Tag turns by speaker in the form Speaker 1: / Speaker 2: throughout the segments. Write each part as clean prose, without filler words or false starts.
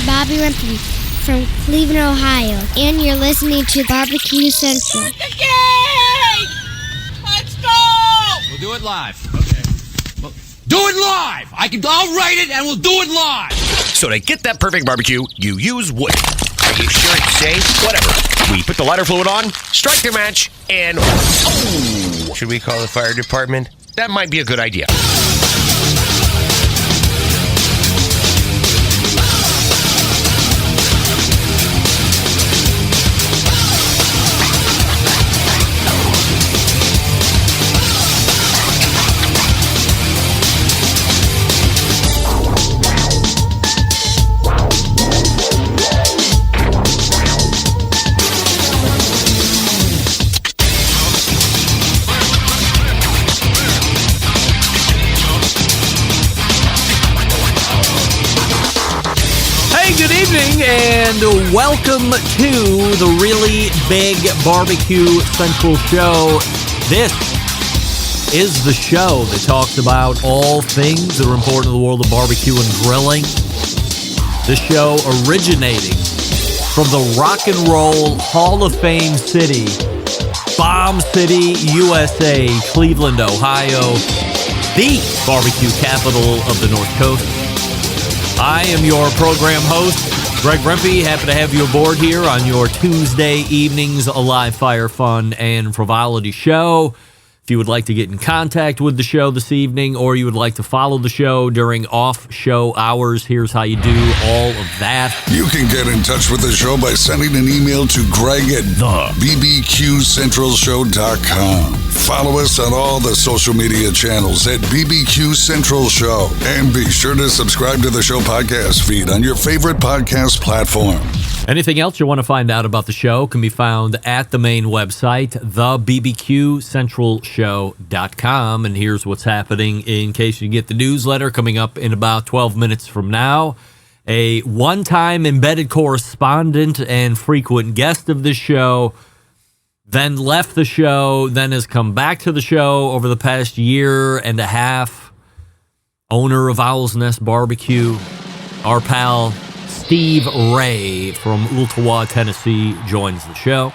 Speaker 1: Bobby Rempe from Cleveland, Ohio, and you're listening to BBQ Central.
Speaker 2: Yay! Let's go!
Speaker 3: We'll do it live. Okay. Well, do it live! I'll write it and we'll do it live!
Speaker 4: So to get that perfect barbecue, you use wood. Are you sure it's safe? Whatever. We put the lighter fluid on, strike the match, and... Oh! Should we call the fire department? That might be a good idea.
Speaker 5: Good evening and welcome to the Really Big Barbecue Central Show. This is the show that talks about all things that are important in the world of barbecue and grilling. The show originating from the Rock and Roll Hall of Fame city, Bomb City, USA, Cleveland, Ohio, the barbecue capital of the North Coast. I am your program host, Greg Rempe. Happy to have you aboard here on your Tuesday evenings, a live fire, fun, and frivolity show. If you would like to get in contact with the show this evening, or you would like to follow the show during off-show hours, here's how you do all of that.
Speaker 6: You can get in touch with the show by sending an email to Greg at bbqcentralshow.com. Follow us on all the social media channels at BBQ Central Show. And be sure to subscribe to the show podcast feed on your favorite podcast platform.
Speaker 5: Anything else you want to find out about the show can be found at the main website, thebbqcentralshow.com. And here's what's happening in case you get the newsletter coming up in about 12 minutes from now. A one-time embedded correspondent and frequent guest of this show, then left the show, then has come back to the show over the past year and a half. Owner of Owl's Nest Barbecue, our pal Steve Ray from Ooltewah, Tennessee, joins the show.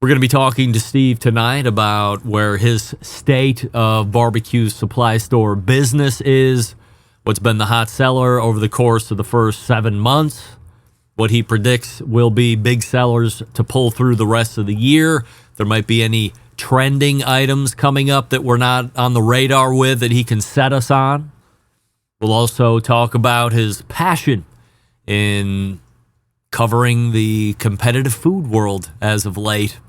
Speaker 5: We're going to be talking to Steve tonight about where his state of barbecue supply store business is, what's been the hot seller over the course of the first 7 months, what he predicts will be big sellers to pull through the rest of the year. There might be any trending items coming up that we're not on the radar with that he can set us on. We'll also talk about his passion in covering the competitive food world as of late.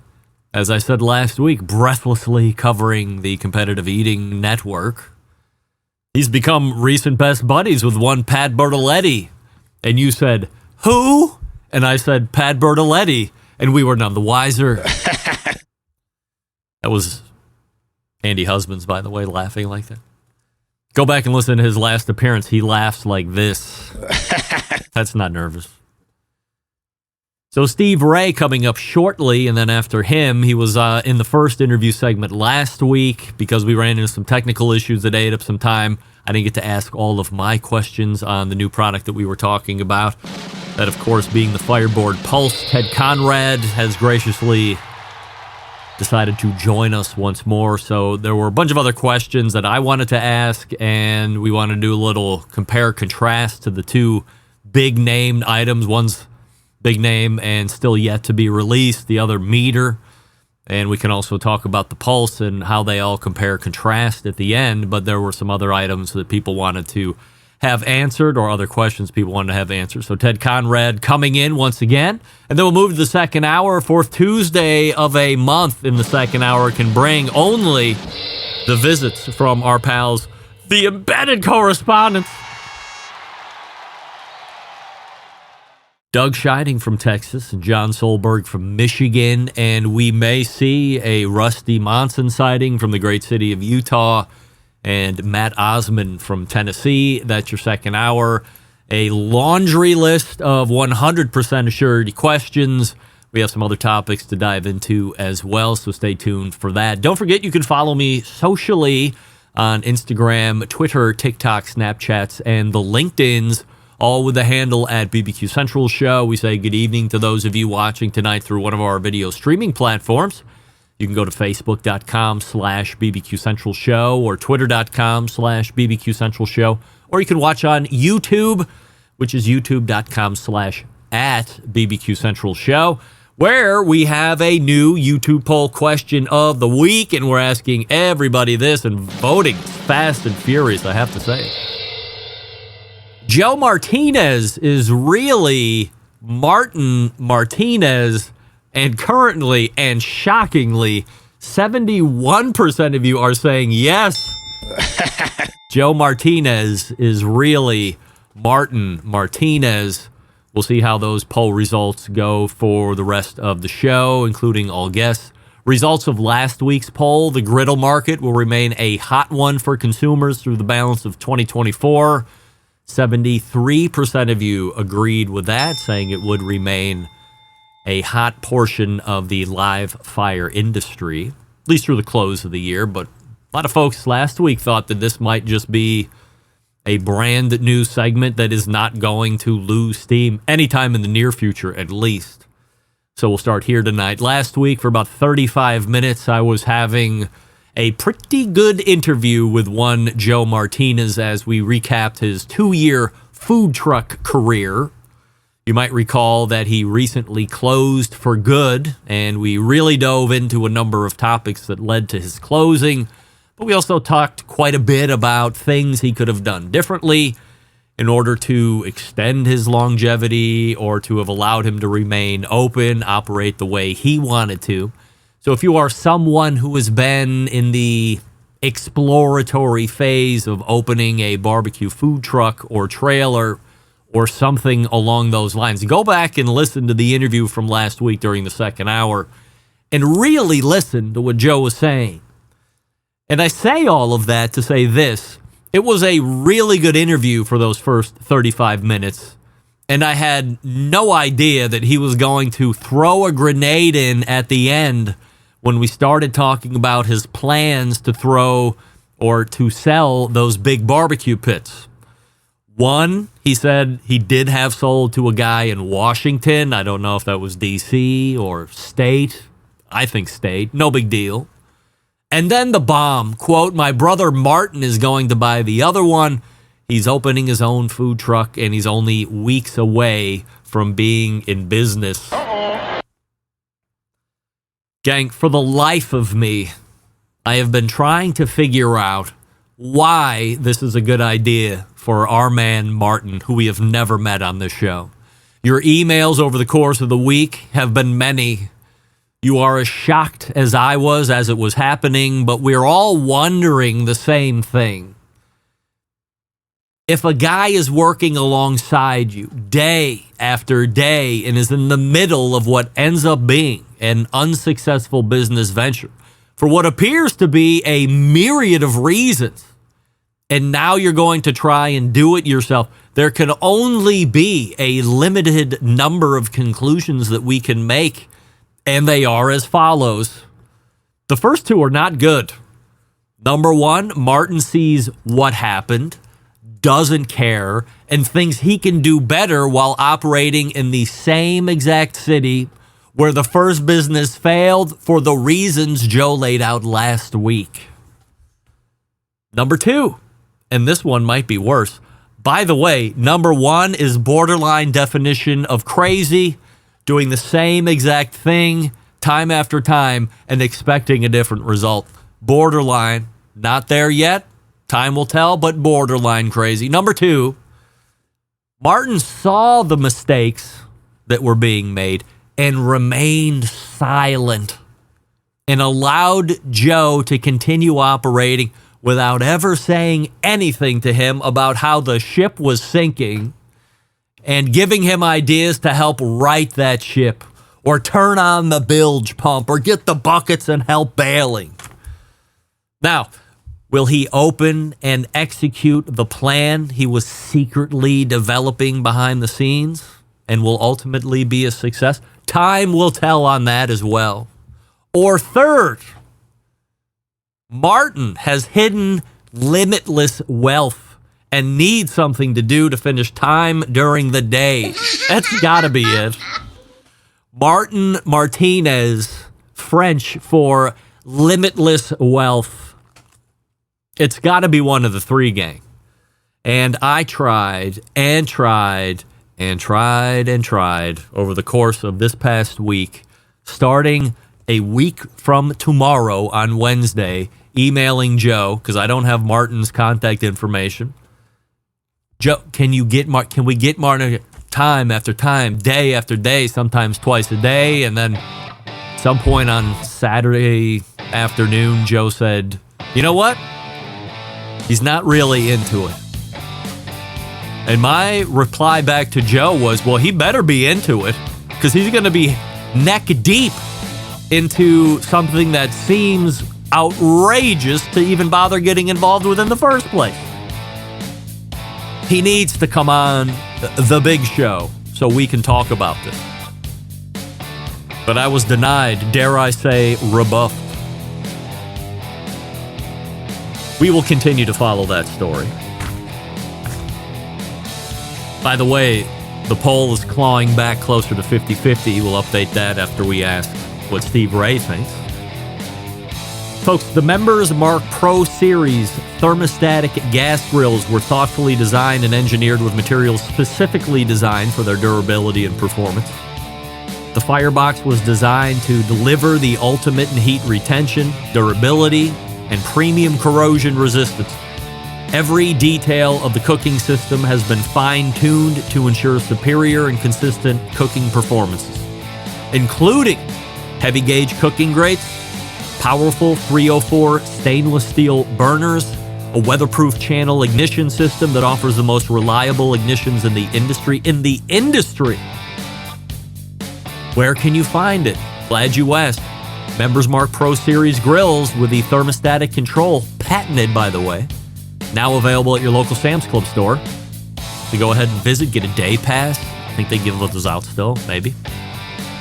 Speaker 5: As I said last week, breathlessly covering the competitive eating network. He's become recent best buddies with one Pat Bertoletti. And you said, who? And I said, Pat Bertoletti. And we were none the wiser. That was Andy Husbands, by the way, laughing like that. Go back and listen to his last appearance. He laughs like this. That's not nervous. So Steve Ray coming up shortly, and then after him, he was in the first interview segment last week because we ran into some technical issues that ate up some time. I didn't get to ask all of my questions on the new product that we were talking about. That, of course, being the Fireboard Pulse. Ted Conrad has graciously decided to join us once more. So there were a bunch of other questions that I wanted to ask, and we wanted to do a little compare-contrast to the two big-named items. One's big name and still yet to be released, the other meter. And we can also talk about the Pulse and how they all compare-contrast at the end, but there were some other items that people wanted to have answered, or other questions people wanted to have answered. So Ted Conrad coming in once again. And then we'll move to the second hour. Fourth Tuesday of a month in the second hour can bring only the visits from our pals, the embedded correspondents. Doug Scheiding from Texas and John Solberg from Michigan. And we may see a Rusty Monson sighting from the great city of Utah. And Matt Osmond from Tennessee. That's your second hour. A laundry list of 100% assured questions. We have some other topics to dive into as well, so stay tuned for that. Don't forget, you can follow me socially on Instagram, Twitter, TikTok, Snapchats, and the LinkedIns. all with the handle at BBQ Central Show. We say good evening to those of you watching tonight through one of our video streaming platforms. You can go to facebook.com/BBQ Central Show or twitter.com/BBQ Central Show, or you can watch on YouTube, which is youtube.com/@BBQ Central Show, where we have a new YouTube poll question of the week, and we're asking everybody this and voting fast and furious, I have to say. Joe Martinez is really Martin Martinez, and currently and shockingly, 71% of you are saying yes. Joe Martinez is really Martin Martinez. We'll see how those poll results go for the rest of the show, including all guests. Results of last week's poll, the griddle market will remain a hot one for consumers through the balance of 2024. 73% of you agreed with that, saying it would remain a hot portion of the live fire industry, at least through the close of the year. But a lot of folks last week thought that this might just be a brand new segment that is not going to lose steam anytime in the near future, at least. So we'll start here tonight. Last week, for about 35 minutes, I was having a pretty good interview with one Joe Martinez as we recapped his 2-year food truck career. You might recall that he recently closed for good, and we really dove into a number of topics that led to his closing. But we also talked quite a bit about things he could have done differently in order to extend his longevity or to have allowed him to remain open, operate the way he wanted to. So if you are someone who has been in the exploratory phase of opening a barbecue food truck or trailer or something along those lines, go back and listen to the interview from last week during the second hour and really listen to what Joe was saying. And I say all of that to say this. It was a really good interview for those first 35 minutes, and I had no idea that he was going to throw a grenade in at the end when we started talking about his plans to throw or to sell those big barbecue pits. One, he said he did have sold to a guy in Washington. I don't know if that was D.C. or state. I think state. No big deal. And then the bomb, quote, my brother Martin is going to buy the other one. He's opening his own food truck, and he's only weeks away from being in business. Gang, for the life of me, I have been trying to figure out why this is a good idea for our man Martin, who we have never met on this show. Your emails over the course of the week have been many. You are as shocked as I was as it was happening, but we're all wondering the same thing. If a guy is working alongside you day after day and is in the middle of what ends up being an unsuccessful business venture for what appears to be a myriad of reasons, and now you're going to try and do it yourself, there can only be a limited number of conclusions that we can make, and they are as follows. The first two are not good. Number one, Martin sees what happened, doesn't care, and thinks he can do better while operating in the same exact city where the first business failed for the reasons Joe laid out last week. Number two, and this one might be worse. By the way, number one is borderline definition of crazy, doing the same exact thing time after time and expecting a different result. Borderline, not there yet. Time will tell, but borderline crazy. Number two, Martin saw the mistakes that were being made and remained silent and allowed Joe to continue operating without ever saying anything to him about how the ship was sinking and giving him ideas to help right that ship or turn on the bilge pump or get the buckets and help bailing. Now, will he open and execute the plan he was secretly developing behind the scenes and will ultimately be a success? Time will tell on that as well. Or third, Martin has hidden limitless wealth and need something to do to finish time during the day. That's got to be it. Martin Martinez, French for limitless wealth. It's got to be one of the three, gang. And I tried and tried and tried and tried over the course of this past week, starting a week from tomorrow on Wednesday, emailing Joe, because I don't have Martin's contact information. Joe, can we get Martin time after time, day after day, sometimes twice a day? And then some point on Saturday afternoon, Joe said, you know what? He's not really into it. And my reply back to Joe was, well, he better be into it, because he's going to be neck deep into something that seems outrageous to even bother getting involved with in the first place. He needs to come on the big show so we can talk about this. But I was denied, dare I say, rebuffed. We will continue to follow that story. By the way, the poll is clawing back closer to 50-50. We'll update that after we ask what Steve Ray thinks. Folks, the Members Mark Pro Series thermostatic gas grills were thoughtfully designed and engineered with materials specifically designed for their durability and performance. The Firebox was designed to deliver the ultimate in heat retention, durability, and premium corrosion resistance. Every detail of the cooking system has been fine-tuned to ensure superior and consistent cooking performances, including heavy-gauge cooking grates, powerful 304 stainless steel burners, a weatherproof channel ignition system that offers the most reliable ignitions in the industry. Where can you find it? Glad you asked. Members Mark Pro Series grills with the thermostatic control, patented by the way, now available at your local Sam's Club store. So go ahead and visit, get a day pass. I think they give those out still, maybe.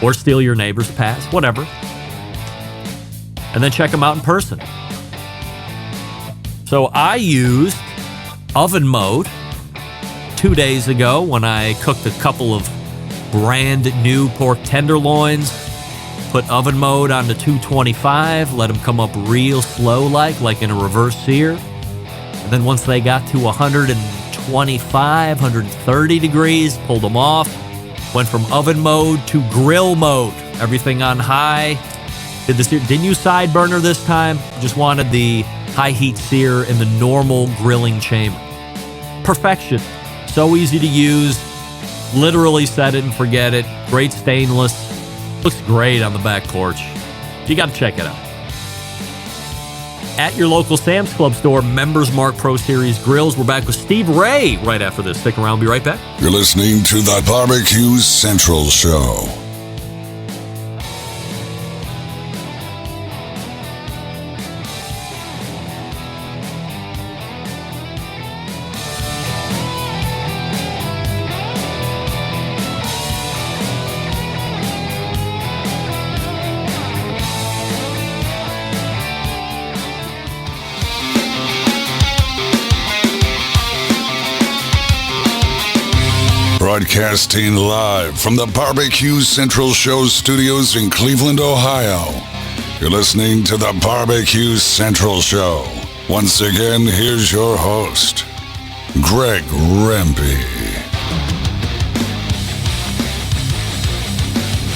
Speaker 5: Or steal your neighbor's pass, whatever. And then check them out in person. So I used oven mode 2 days ago when I cooked a couple of brand new pork tenderloins. Put oven mode on to 225, let them come up real slow like in a reverse sear. And then once they got to 125, 130 degrees, pulled them off. Went from oven mode to grill mode. Everything on high. Didn't use side burner this time. Just wanted the high heat sear in the normal grilling chamber. Perfection. So easy to use. Literally set it and forget it. Great stainless. Looks great on the back porch. You got to check it out. At your local Sam's Club store, Members Mark Pro Series grills. We're back with Steve Ray right after this. Stick around. We'll be right back.
Speaker 6: You're listening to the BBQ Central Show. Broadcasting live from the BBQ Central Show studios in Cleveland, Ohio. You're listening to the BBQ Central Show. Once again, here's your host, Greg Rempe.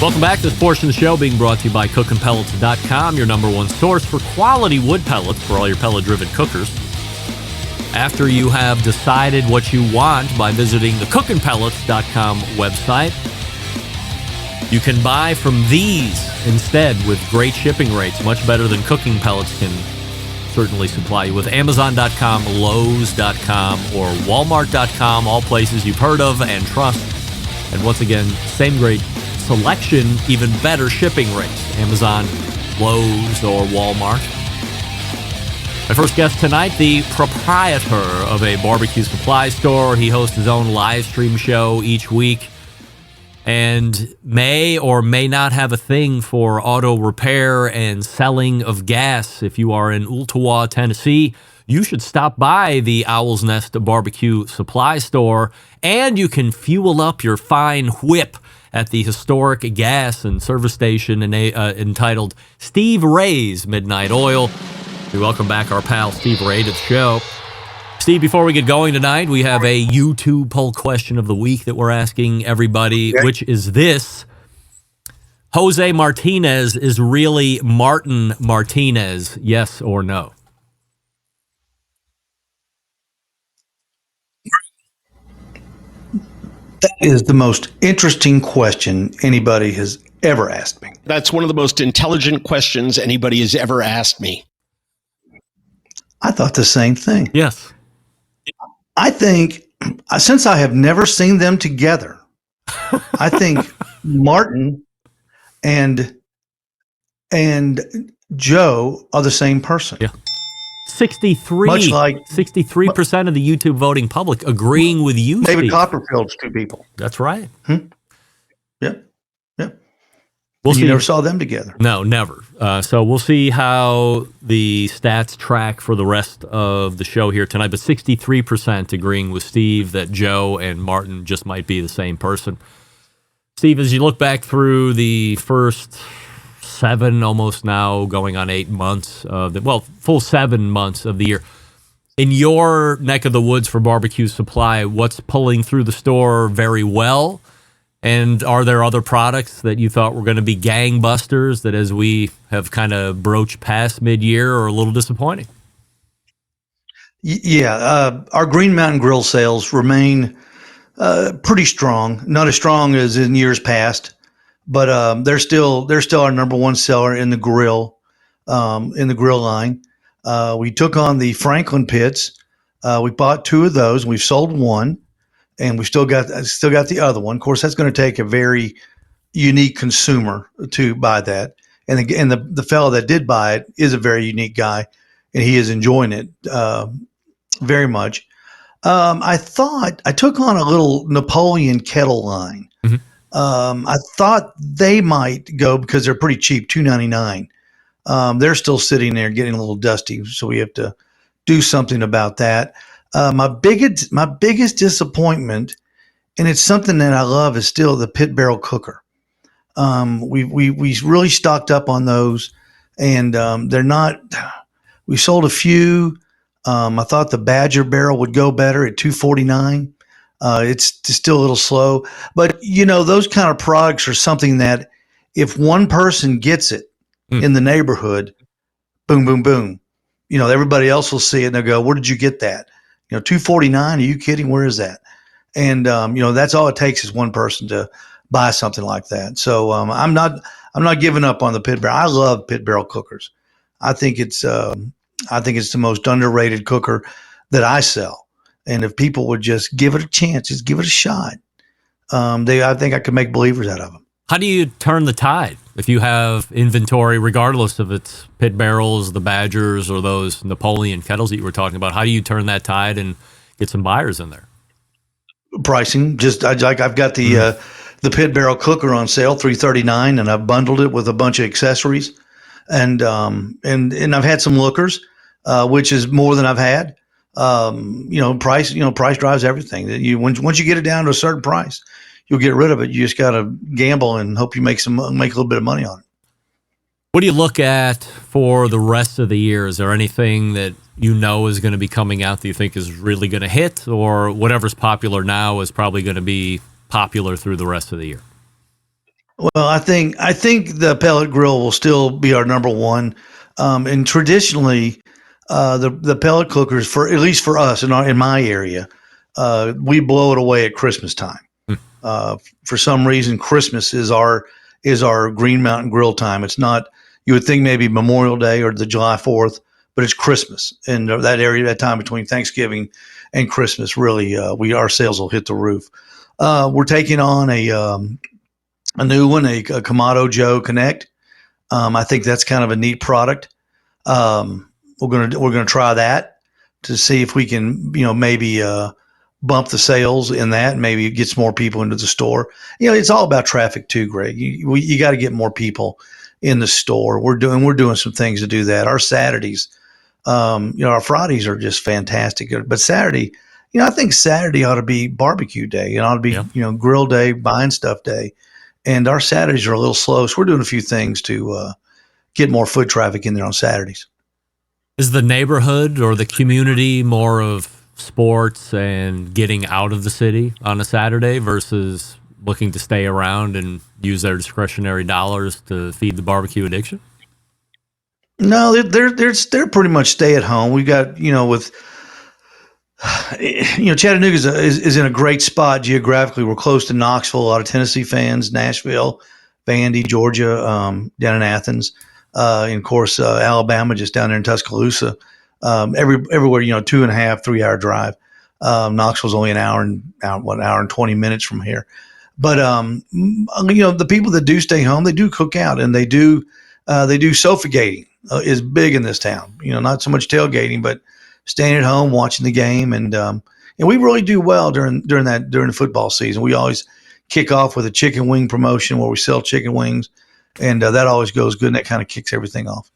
Speaker 5: Welcome back to this portion of the show being brought to you by cookinpellets.com, your number one source for quality wood pellets for all your pellet-driven cookers. After you have decided what you want by visiting the cookinpellets.com website, you can buy from these instead with great shipping rates, much better than Cooking Pellets can certainly supply you with. Amazon.com, Lowe's.com, or Walmart.com, all places you've heard of and trust. And once again, same great selection, even better shipping rates. Amazon, Lowe's, or Walmart. My first guest tonight, the proprietor of a barbecue supply store. He hosts his own live stream show each week and may or may not have a thing for auto repair and selling of gas. If you are in Ooltewah, Tennessee, you should stop by the Owl's Nest Barbecue Supply Store, and you can fuel up your fine whip at the historic gas and service station entitled Steve Ray's Midnight Oil. We welcome back our pal Steve Ray to the show. Steve, before we get going tonight, we have a YouTube poll question of the week that we're asking everybody, which is this: Jose Martinez is really Martin Martinez, yes or no?
Speaker 7: That is the most interesting question anybody has ever asked me.
Speaker 8: That's one of the most intelligent questions anybody has ever asked me.
Speaker 7: I thought the same thing.
Speaker 5: Yes.
Speaker 7: I think, since I have never seen them together, I think Martin and Joe are the same person.
Speaker 5: Yeah. 63%
Speaker 7: Much like
Speaker 5: 63% of the YouTube voting public agreeing with you,
Speaker 7: David
Speaker 5: Steve.
Speaker 7: Copperfield's two people.
Speaker 5: That's right.
Speaker 7: Yep.
Speaker 5: We'll
Speaker 7: You
Speaker 5: see.
Speaker 7: never saw them together.
Speaker 5: No, never. So we'll see how the stats track for the rest of the show here tonight. But 63% agreeing with Steve that Joe and Martin just might be the same person. Steve, as you look back through the first 7, almost now going on 8 months of full 7 months of the year, in your neck of the woods for barbecue supply, what's pulling through the store very well? And are there other products that you thought were going to be gangbusters that, as we have kind of broached past mid-year, are a little disappointing?
Speaker 7: Our Green Mountain Grill sales remain pretty strong. Not as strong as in years past, but they're still our number one seller in the grill line. We took on the Franklin pits. We bought 2 of those, and we've sold 1. And we still got the other one. Of course, that's going to take a very unique consumer to buy that. And the fellow that did buy it is a very unique guy, and he is enjoying it very much. I thought I took on a little Napoleon kettle line.
Speaker 5: Mm-hmm.
Speaker 7: I thought they might go because they're pretty cheap, $2.99. They're still sitting there getting a little dusty, so we have to do something about that. My biggest disappointment, and it's something that I love, is still the pit barrel cooker. We really stocked up on those, and they're not. We sold a few. I thought the Badger barrel would go better at $2.49. It's still a little slow, but those kind of products are something that if one person gets it in the neighborhood, boom, boom, boom. Everybody else will see it and they'll go, "Where did you get that?" $2.49. Are you kidding? Where is that? And that's all it takes is one person to buy something like that. So I'm not giving up on the pit barrel. I love pit barrel cookers. I think it's the most underrated cooker that I sell. And if people would just give it a chance, just give it a shot, I think I could make believers out of them.
Speaker 5: How do you turn the tide if you have inventory, regardless of its pit barrels, the Badgers, or those Napoleon kettles that you were talking about? How do you turn that tide and get some buyers in there?
Speaker 7: Pricing, I've got the pit barrel cooker on sale, $339, and I've bundled it with a bunch of accessories, and I've had some lookers, which is more than I've had. Price drives everything. Once you get it down to a certain price, you'll get rid of it. You just got to gamble and hope you make a little bit of money on it.
Speaker 5: What do you look at for the rest of the year? Is there anything that is going to be coming out that you think is really going to hit, or whatever's popular now is probably going to be popular through the rest of the year?
Speaker 7: Well, I think the pellet grill will still be our number one. And traditionally, the pellet cookers, for at least for us in my area, we blow it away at Christmas time. For some reason, Christmas is our Green Mountain Grill time. It's not. You would think maybe Memorial Day or the July 4th, but it's Christmas, and that time between Thanksgiving and Christmas, really, our sales will hit the roof. We're taking on a new one, a Kamado Joe Connect. I think that's kind of a neat product. We're gonna try that to see if we can, maybe bump the sales in that, maybe get some more people into the store. It's all about traffic too, Greg. You got to get more people in the store. We're doing some things to do that. Our Saturdays, Our Fridays are just fantastic. But Saturday, I think Saturday ought to be barbecue day. It ought to be, grill day, buying stuff day. And our Saturdays are a little slow. So we're doing a few things to get more foot traffic in there on Saturdays.
Speaker 5: Is the neighborhood or the community more of sports and getting out of the city on a Saturday versus looking to stay around and use their discretionary dollars to feed the barbecue addiction?
Speaker 7: No, they're pretty much stay at home. We got, Chattanooga is in a great spot geographically. We're close to Knoxville, a lot of Tennessee fans, Nashville, Vandy, Georgia, down in Athens, and of course Alabama, just down there in Tuscaloosa. Everywhere, 2.5, 3 hour drive. Knoxville's only an hour and 20 minutes from here. But the people that do stay home, they do cook out, and they do sofa-gating is big in this town. Not so much tailgating, but staying at home, watching the game, and we really do well during the football season. We always kick off with a chicken wing promotion where we sell chicken wings, and that always goes good, and that kind of kicks everything off.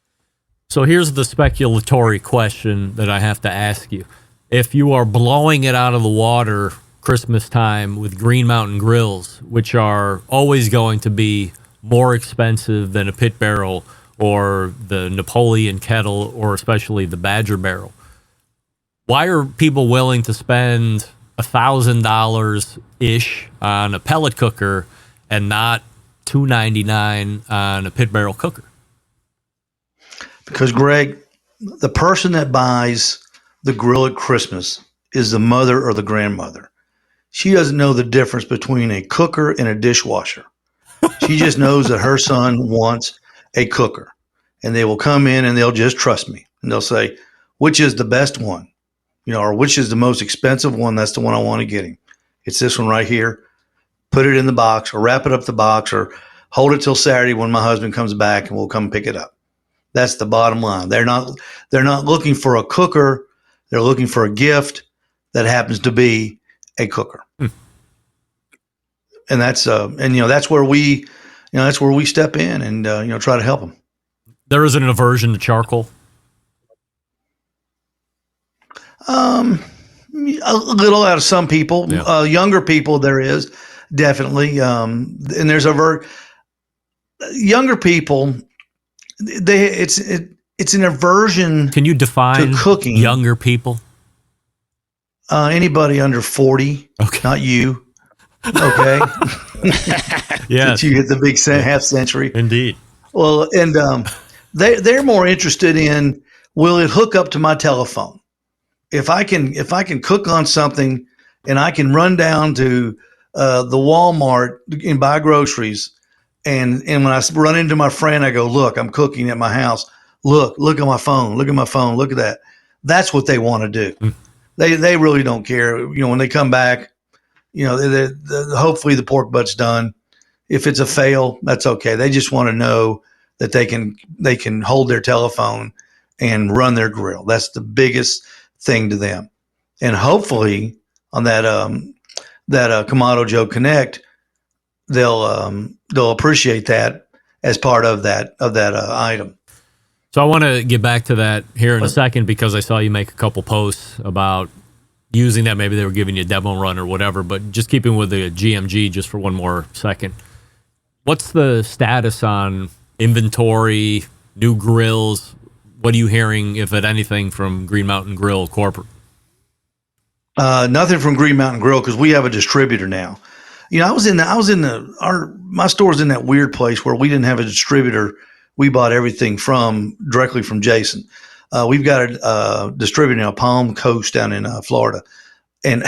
Speaker 5: So here's the speculatory question that I have to ask you. If you are blowing it out of the water Christmas time with Green Mountain grills, which are always going to be more expensive than a pit barrel or the Napoleon kettle or especially the Badger barrel, why are people willing to spend $1,000-ish on a pellet cooker and not $299 on a pit barrel cooker?
Speaker 7: Because, Greg, the person that buys the grill at Christmas is the mother or the grandmother. She doesn't know the difference between a cooker and a dishwasher. She just knows that her son wants a cooker. And they will come in and they'll just trust me. And they'll say, which is the best one? Or which is the most expensive one? That's the one I want to get him. It's this one right here. Put it in the box or wrap it up the box or hold it till Saturday when my husband comes back and we'll come pick it up. That's the bottom line. They're not looking for a cooker. They're looking for a gift that happens to be a cooker. And that's that's where we step in and try to help them.
Speaker 5: There isn't an aversion to charcoal.
Speaker 7: A little out of some people, younger people, there is definitely. And there's younger people. It's an aversion.
Speaker 5: Can you define
Speaker 7: to cooking?
Speaker 5: Younger people?
Speaker 7: Anybody under 40.
Speaker 5: Okay.
Speaker 7: Not you. Okay.
Speaker 5: Yes.
Speaker 7: You hit the big half century.
Speaker 5: Indeed.
Speaker 7: Well, and they're more interested in, will it hook up to my telephone? If I can cook on something and I can run down to the Walmart and buy groceries, and when I run into my friend, I go, look, I'm cooking at my house. Look at my phone. Look at my phone. Look at that. That's what they want to do. They really don't care. When they come back, hopefully the pork butt's done. If it's a fail, that's okay. They just want to know that they can hold their telephone and run their grill. That's the biggest thing to them. And hopefully on that Kamado Joe Connect, they'll appreciate that as part of that item.
Speaker 5: So I want to get back to that here in a second because I saw you make a couple posts about using that. Maybe they were giving you a demo run or whatever, but just keeping with the GMG just for one more second. What's the status on inventory, new grills? What are you hearing, if at anything, from Green Mountain Grill corporate?
Speaker 7: Nothing from Green Mountain Grill because we have a distributor now. My store's in that weird place where we didn't have a distributor. We bought everything directly from Jason. We've got a distributor now, Palm Coast down in Florida. And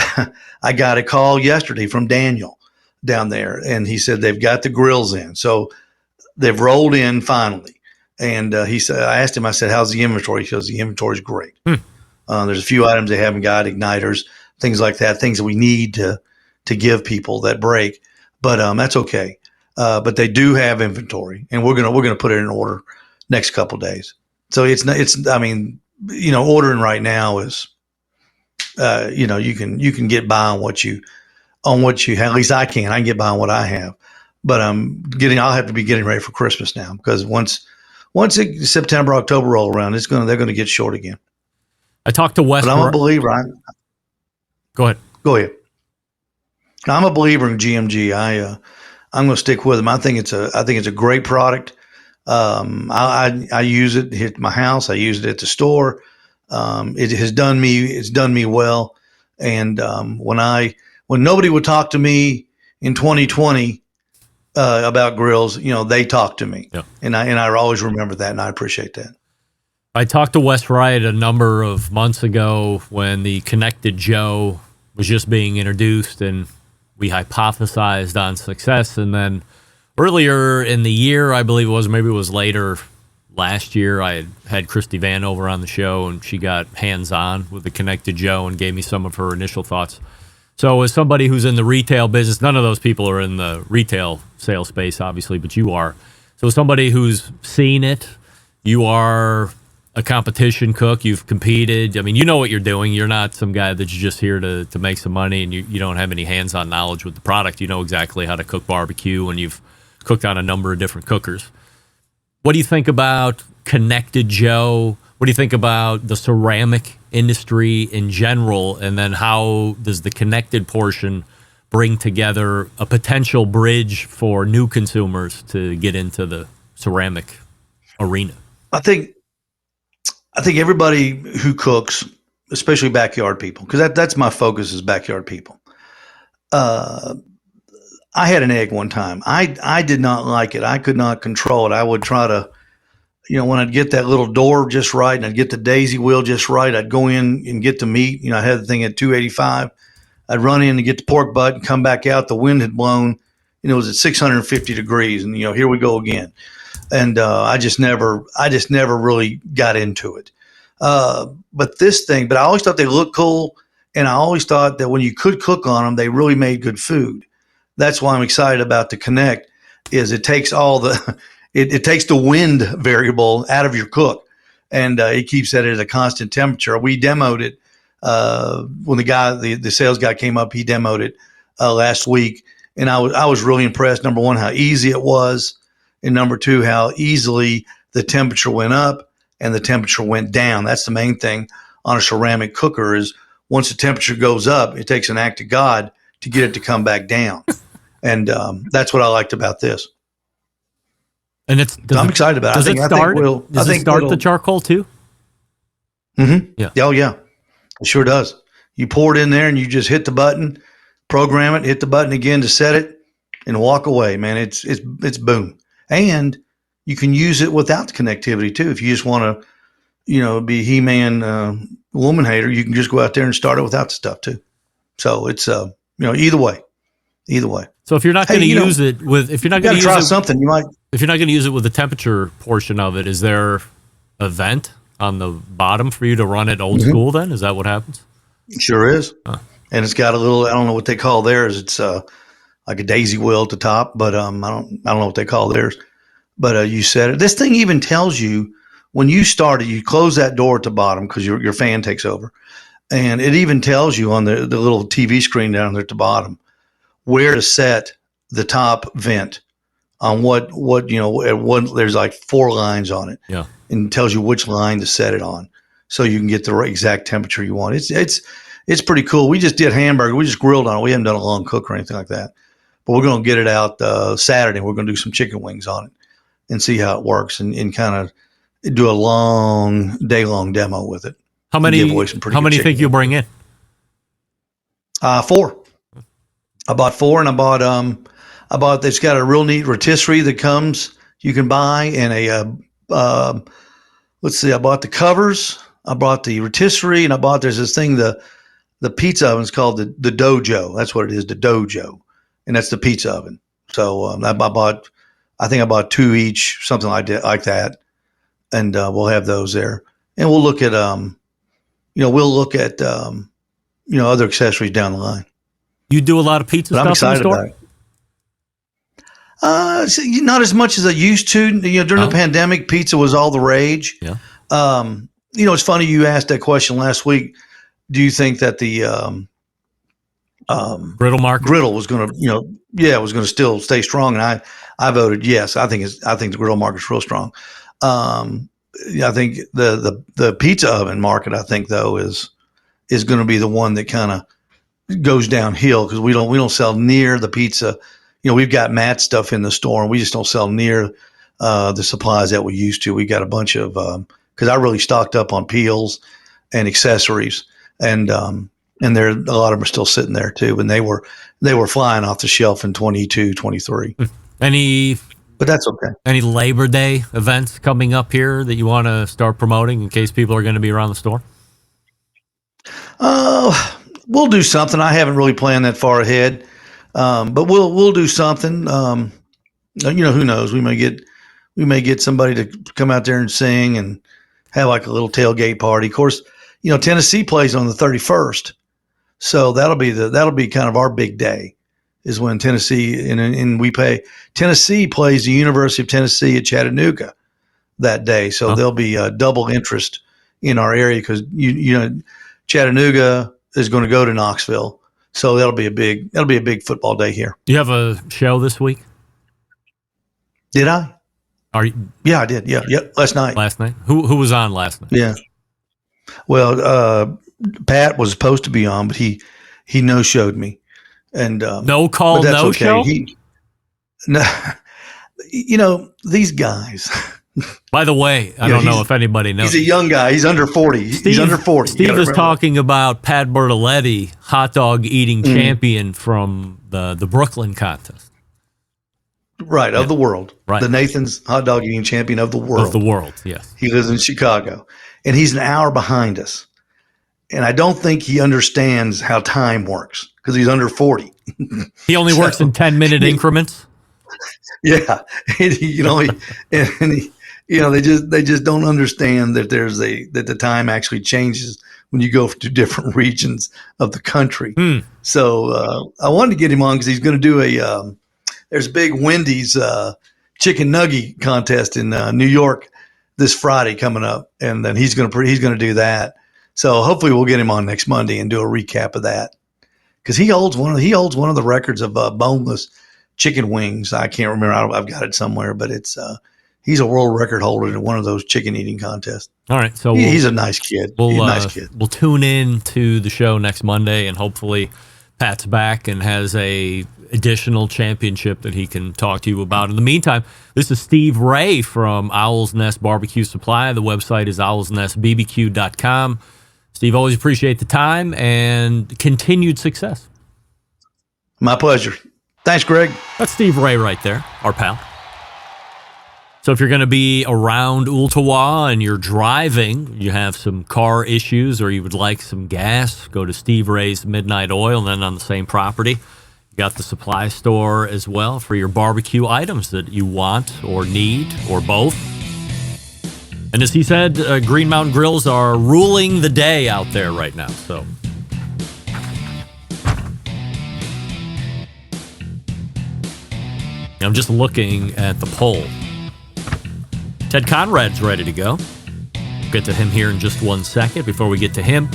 Speaker 7: I got a call yesterday from Daniel down there, and he said they've got the grills in. So they've rolled in finally. And he said, I asked him, I said, how's the inventory? He says, the inventory is great. There's a few items they haven't got, igniters, things like that, things that we need to give people that break. But that's okay. But they do have inventory, and we're gonna put it in order next couple of days. So ordering right now is, you can get by on what you have. At least I can get by on what I have. But I'll have to be getting ready for Christmas now because once September, October roll around, they're going to get short again.
Speaker 5: I talked to Wes.
Speaker 7: But I'm a believer.
Speaker 5: Go ahead.
Speaker 7: Go ahead. I'm a believer in GMG. I'm going to stick with them. I think it's a great product. I use it here at my house. I use it at the store. It's done me well. And when nobody would talk to me in 2020 about grills, they talked to me.
Speaker 5: Yeah.
Speaker 7: And I always remember that, and I appreciate that.
Speaker 5: I talked to Wes Wright a number of months ago when the Connected Joe was just being introduced, and we hypothesized on success. And then earlier in the year, I believe it was, maybe it was later last year, I had Christy Van over on the show, and she got hands-on with the Connected Joe and gave me some of her initial thoughts. So as somebody who's in the retail business, none of those people are in the retail sales space, obviously, but you are. So as somebody who's seen it, you are a competition cook, you've competed. I mean, you know what you're doing. You're not some guy that's just here to make some money, and you don't have any hands-on knowledge with the product. You know exactly how to cook barbecue, and you've cooked on a number of different cookers. What do you think about Connected Joe? What do you think about the ceramic industry in general? And then how does the connected portion bring together a potential bridge for new consumers to get into the ceramic arena?
Speaker 7: I think everybody who cooks, especially backyard people, because that's my focus is backyard people. I had an egg one time. I did not like it. I could not control it. I would try to, when I'd get that little door just right and I'd get the daisy wheel just right, I'd go in and get the meat. I had the thing at 285. I'd run in and get the pork butt and come back out. The wind had blown. It was at 650 degrees, and here we go again. And I just never really got into it. But I always thought they looked cool, and I always thought that when you could cook on them, they really made good food. That's why I'm excited about the Connect. Is it takes all the it takes the wind variable out of your cook, and it keeps it at a constant temperature. We demoed it when the sales guy came up. He demoed it last week, and I was really impressed. Number one, how easy it was. And number two, how easily the temperature went up and the temperature went down. That's the main thing on a ceramic cooker is once the temperature goes up, it takes an act of God to get it to come back down. And that's what I liked about this.
Speaker 5: And I'm
Speaker 7: excited about it.
Speaker 5: Does it start the charcoal too?
Speaker 7: Mm-hmm.
Speaker 5: Yeah.
Speaker 7: Oh, yeah. It sure does. You pour it in there and you just hit the button, program it, hit the button again to set it, and walk away, man. It's boom. And you can use it without the connectivity too. If you just want to, be He-Man woman hater, you can just go out there and start it without the stuff too. So it's either way.
Speaker 5: So if you're not going to use it if you're not going to
Speaker 7: try something, you might.
Speaker 5: If you're not going to use it with the temperature portion of it, is there a vent on the bottom for you to run it old school? Then is that what happens?
Speaker 7: It sure is. Huh. And it's got a little. I don't know what they call theirs. It's like a daisy wheel at the top, but I don't know what they call theirs. But you said it. This thing even tells you when you start it, you close that door at the bottom because your fan takes over, and it even tells you on the little TV screen down there at the bottom where to set the top vent on what there's like 4 lines on it.
Speaker 5: Yeah,
Speaker 7: and it tells you which line to set it on, so you can get the exact temperature you want. It's pretty cool. We just did hamburger. We just grilled on it. We haven't done a long cook or anything like that. But we're going to get it out Saturday. We're going to do some chicken wings on it and see how it works and kind of do a day-long demo with it.
Speaker 5: How many think you'll bring in?
Speaker 7: 4. I bought 4, and I bought it's got a real neat rotisserie that comes you can buy, and I bought the covers. I bought the rotisserie, and there's this thing, the pizza oven is called the Dojo. That's what it is, the Dojo. And that's the pizza oven. So I bought 2 each, something like that. And we'll have those there. And we'll look at other accessories down the line.
Speaker 5: You do a lot of pizza stuff in the store? I'm excited
Speaker 7: about it. Not as much as I used to. During the pandemic, pizza was all the rage.
Speaker 5: Yeah.
Speaker 7: It's funny you asked that question last week. Do you think that the griddle was going to still stay strong? And I voted yes. I think the griddle market's real strong. I think the pizza oven market, I think though, is going to be the one that kind of goes downhill because we don't sell near the pizza. We've got mat stuff in the store, and we just don't sell near the supplies that we used to. We got a bunch of because I really stocked up on peels and accessories, and there a lot of them are still sitting there too, and they were flying off the shelf in 22, 23.
Speaker 5: But
Speaker 7: that's okay.
Speaker 5: Any Labor Day events coming up here that you want to start promoting in case people are going to be around the store?
Speaker 7: We'll do something. I haven't really planned that far ahead, but we'll do something. Who knows? We may get somebody to come out there and sing and have like a little tailgate party. Of course, Tennessee plays on the 31st, so that'll be kind of our big day. Is when Tennessee Tennessee plays the University of Tennessee at Chattanooga that day. So there'll be a double interest in our area because Chattanooga is going to go to Knoxville. So that'll be a big football day here.
Speaker 5: You have a show this week?
Speaker 7: Did I? Yeah, I did. Yeah. Last night.
Speaker 5: Who was on last night?
Speaker 7: Yeah. Well, Pat was supposed to be on, but he no-showed me. And
Speaker 5: no call, no okay. Show.
Speaker 7: These guys.
Speaker 5: By the way, I don't know if anybody knows.
Speaker 7: He's a young guy. He's under 40. He's under 40.
Speaker 5: Steve is talking about Pat Bertoletti, hot dog eating champion from the Brooklyn contest.
Speaker 7: Right, of the world.
Speaker 5: Right.
Speaker 7: The Nathan's hot dog eating champion of the world.
Speaker 5: Of the world, yes.
Speaker 7: He lives in Chicago. And he's an hour behind us. And I don't think he understands how time works because he's under 40.
Speaker 5: He only works in 10-minute increments.
Speaker 7: Yeah. They just don't understand that that the time actually changes when you go to different regions of the country. So I wanted to get him on because he's going to do there's a big Wendy's chicken nugget contest in New York this Friday coming up, and then he's going to do that. So hopefully we'll get him on next Monday and do a recap of that because he holds one of the records of boneless chicken wings. I can't remember. I've got it somewhere, but it's he's a world record holder in one of those chicken eating contests.
Speaker 5: All right, so
Speaker 7: he's a nice kid. He's a nice kid.
Speaker 5: We'll tune in to the show next Monday, and hopefully Pat's back and has a additional championship that he can talk to you about. In the meantime, this is Steve Ray from Owl's Nest Barbecue Supply. The website is owlsnestbbq.com. Steve, always appreciate the time and continued success.
Speaker 7: My pleasure. Thanks, Greg.
Speaker 5: That's Steve Ray right there, our pal. So if you're going to be around Ooltewah and you're driving, you have some car issues or you would like some gas, go to Steve Ray's Midnight Oil. And then on the same property, you got the supply store as well for your barbecue items that you want or need or both. And as he said, Green Mountain Grills are ruling the day out there right now. So I'm just looking at the poll. Ted Conrad's ready to go. We'll get to him here in just 1 second. Before we get to him,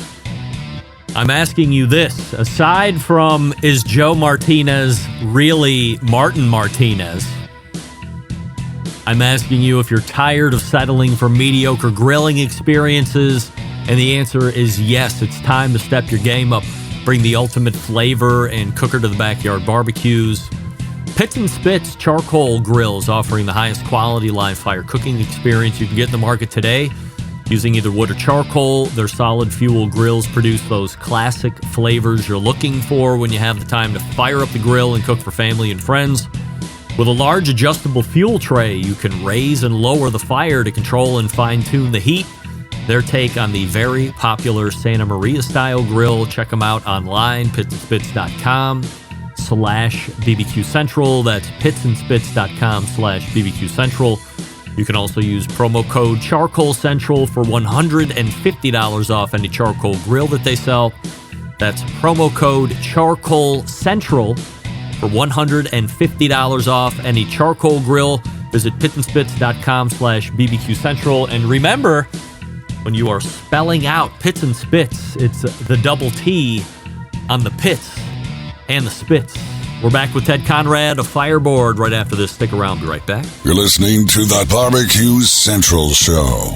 Speaker 5: I'm asking you this. Aside from, is Joe Martinez really Martin Martinez? I'm asking you if you're tired of settling for mediocre grilling experiences, and the answer is yes. It's time to step your game up. Bring the ultimate flavor and cooker to the backyard barbecues. Pits and Spits charcoal grills offering the highest quality live fire cooking experience you can get in the market today. Using either wood or charcoal, their solid fuel grills produce those classic flavors you're looking for when you have the time to fire up the grill and cook for family and friends. With a large adjustable fuel tray, you can raise and lower the fire to control and fine-tune the heat. Their take on the very popular Santa Maria style grill. Check them out online, pitsandspits.com/BBQ Central. That's pitsandspits.com/BBQ Central. You can also use promo code Charcoal Central for $150 off any charcoal grill that they sell. That's promo code Charcoal Central for $150 off any charcoal grill. Visit pitsandspits.com/BBQ Central. And remember, when you are spelling out Pits and Spits, it's the double T on the pits and the spits. We're back with Ted Conrad of Fireboard right after this. Stick around. Be right back.
Speaker 6: You're listening to the Barbecue Central Show.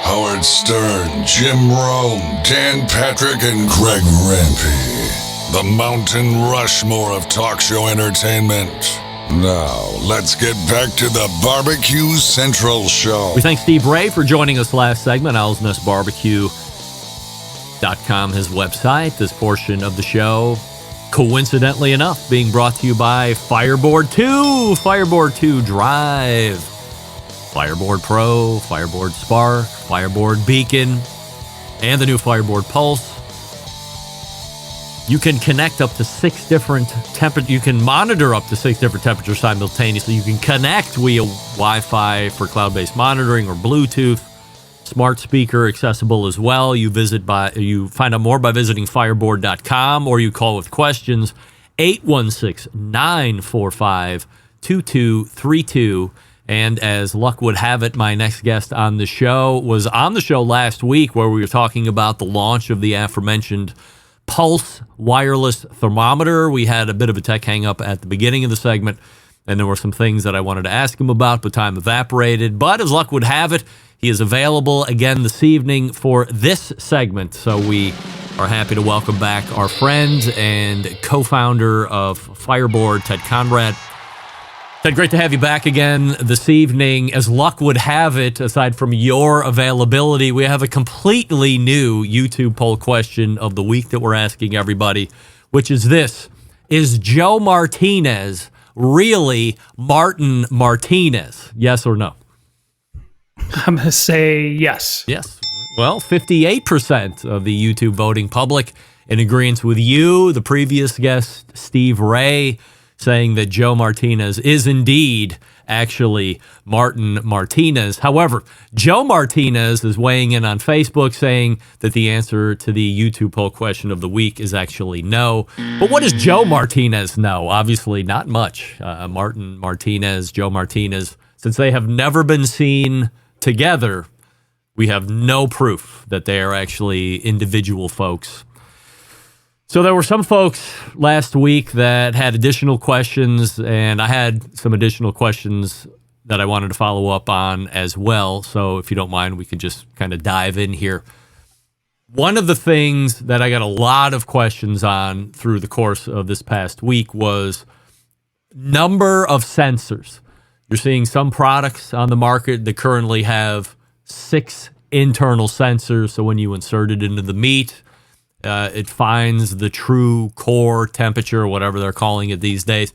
Speaker 6: Howard Stern, Jim Rome, Dan Patrick, and Greg Rempe. The Mountain Rushmore of talk show entertainment. Now, let's get back to the Barbecue Central Show.
Speaker 5: We thank Steve Ray for joining us last segment. OwlsNestBarbecue.com, his website. This portion of the show, coincidentally enough, being brought to you by Fireboard 2, Fireboard 2 Drive, Fireboard Pro, Fireboard Spark, Fireboard Beacon, and the new Fireboard Pulse. You can connect up to 6 different temperatures. You can monitor up to 6 different temperatures simultaneously. You can connect via Wi-Fi for cloud-based monitoring or Bluetooth. Smart speaker accessible as well. You find out more by visiting fireboard.com, or you call with questions 816-945-2232. And as luck would have it, my next guest on the show was on the show last week, where we were talking about the launch of the aforementioned Pulse wireless thermometer. We had a bit of a tech hang-up at the beginning of the segment, and there were some things that I wanted to ask him about, but time evaporated. But as luck would have it, he is available again this evening for this segment. So we are happy to welcome back our friend and co-founder of Fireboard, Ted Conrad. Ted, great to have you back again this evening. As luck would have it, aside from your availability, we have a completely new YouTube poll question of the week that we're asking everybody, which is this: is Joe Martinez really Martin Martinez? Yes or no?
Speaker 9: I'm going to say yes.
Speaker 5: Yes. Well, 58% of the YouTube voting public in agreement with you, the previous guest, Steve Ray, saying that Joe Martinez is indeed actually Martin Martinez. However, Joe Martinez is weighing in on Facebook saying that the answer to the YouTube poll question of the week is actually no. But what does Joe Martinez know? Obviously not much. Martin Martinez, Joe Martinez, since they have never been seen together, we have no proof that they are actually individual folks. So there were some folks last week that had additional questions, and I had some additional questions that I wanted to follow up on as well. So if you don't mind, we could just kind of dive in here. One of the things that I got a lot of questions on through the course of this past week was number of sensors. You're seeing some products on the market that currently have 6 internal sensors. So when you insert it into the meat, it finds the true core temperature, whatever they're calling it these days.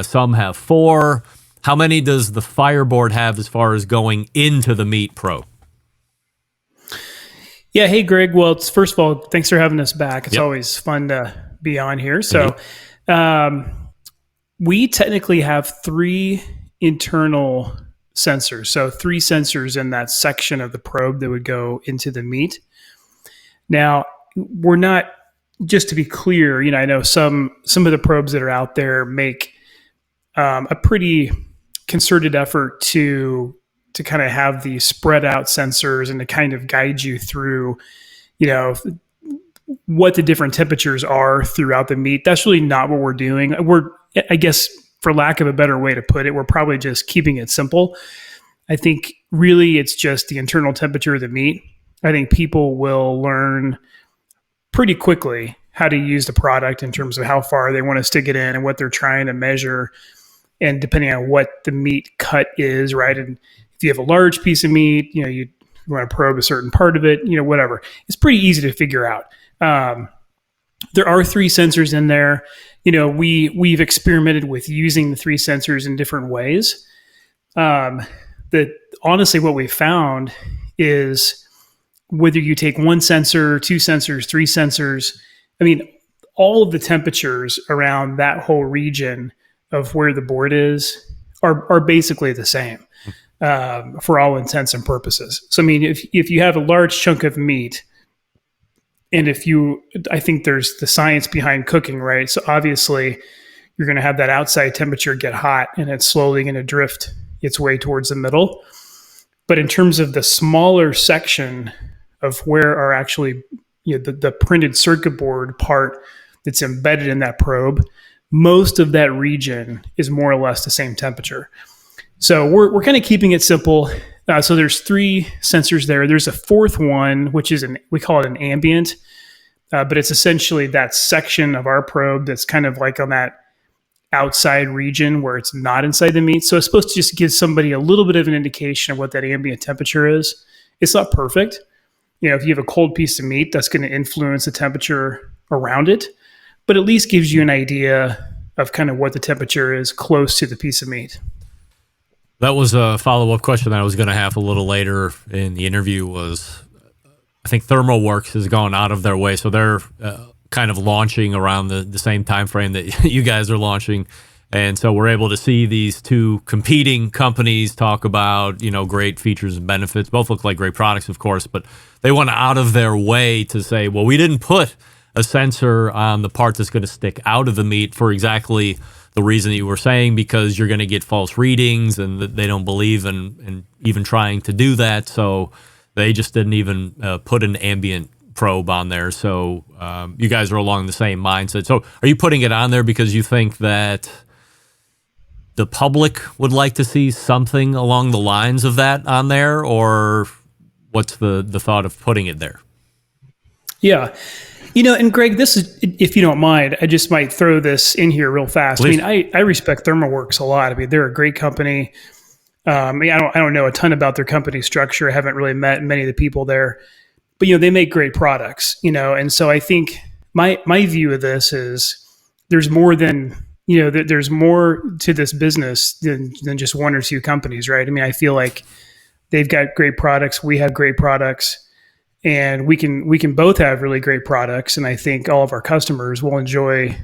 Speaker 5: Some have 4. How many does the Fireboard have as far as going into the meat probe?
Speaker 9: Yeah. Hey, Greg. Well, first of all, thanks for having us back. It's always fun to be on here. So we technically have 3 internal sensors. So 3 sensors in that section of the probe that would go into the meat. Now, we're not, just to be clear, I know some of the probes that are out there make a pretty concerted effort to kind of have these spread out sensors and to kind of guide you through, what the different temperatures are throughout the meat. That's really not what we're doing. I guess, for lack of a better way to put it, we're probably just keeping it simple. I think really it's just the internal temperature of the meat. I think people will learn pretty quickly how to use the product in terms of how far they want to stick it in and what they're trying to measure, and depending on what the meat cut is, right? And if you have a large piece of meat, you want to probe a certain part of it, whatever. It's pretty easy to figure out. There are 3 sensors in there. We've experimented with using the 3 sensors in different ways. Honestly, what we found is whether you take 1 sensor, 2 sensors, 3 sensors, all of the temperatures around that whole region of where the board is are basically the same. for all intents and purposes. So, I mean, if you have a large chunk of meat, and I think there's the science behind cooking, right? So obviously you're going to have that outside temperature get hot and it's slowly going to drift its way towards the middle. But in terms of the smaller section of where are actually, the printed circuit board part that's embedded in that probe, most of that region is more or less the same temperature. So we're kind of keeping it simple. So there's 3 sensors there. There's a 4th one, which is we call it an ambient, but it's essentially that section of our probe that's kind of like on that outside region where it's not inside the meat. So it's supposed to just give somebody a little bit of an indication of what that ambient temperature is. It's not perfect. If you have a cold piece of meat, that's going to influence the temperature around it, but at least gives you an idea of kind of what the temperature is close to the piece of meat.
Speaker 5: That was a follow-up question that I was going to have a little later in the interview was, I think ThermoWorks has gone out of their way. So they're kind of launching around the same time frame that you guys are launching. And so we're able to see these 2 competing companies talk about, great features and benefits. Both look like great products, of course, but they went out of their way to say, well, we didn't put a sensor on the part that's going to stick out of the meat for exactly the reason that you were saying, because you're going to get false readings and they don't believe in even trying to do that. So they just didn't even put an ambient probe on there. So you guys are along the same mindset. So are you putting it on there because you think that the public would like to see something along the lines of that on there, or what's the thought of putting it there?
Speaker 9: Yeah. And Greg, this is, if you don't mind, I just might throw this in here real fast.
Speaker 5: Please.
Speaker 9: I mean, I respect ThermoWorks a lot. I mean, they're a great company. I don't know a ton about their company structure. I haven't really met many of the people there, but they make great products. And so I think my view of this is there's more than there's more to this business than just 1 or 2 companies, right? I mean, I feel like they've got great products. We have great products. And we can both have really great products, and I think all of our customers will enjoy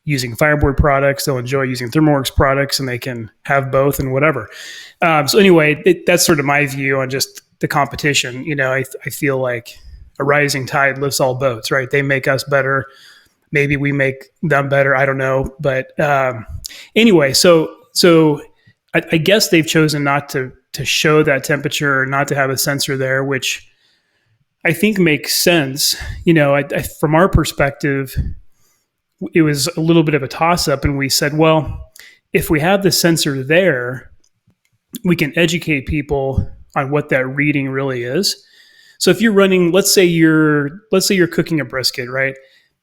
Speaker 9: using Fireboard products. They'll enjoy using ThermoWorks products, and they can have both and whatever. So anyway, that's sort of my view on just the competition. I feel like a rising tide lifts all boats, right? They make us better. Maybe we make them better. I don't know, but anyway, so I guess they've chosen not to show that temperature, or not to have a sensor there, which I think makes sense. From our perspective, it was a little bit of a toss-up, and we said, well, if we have the sensor there, we can educate people on what that reading really is. So if you're running, let's say you're cooking a brisket, right?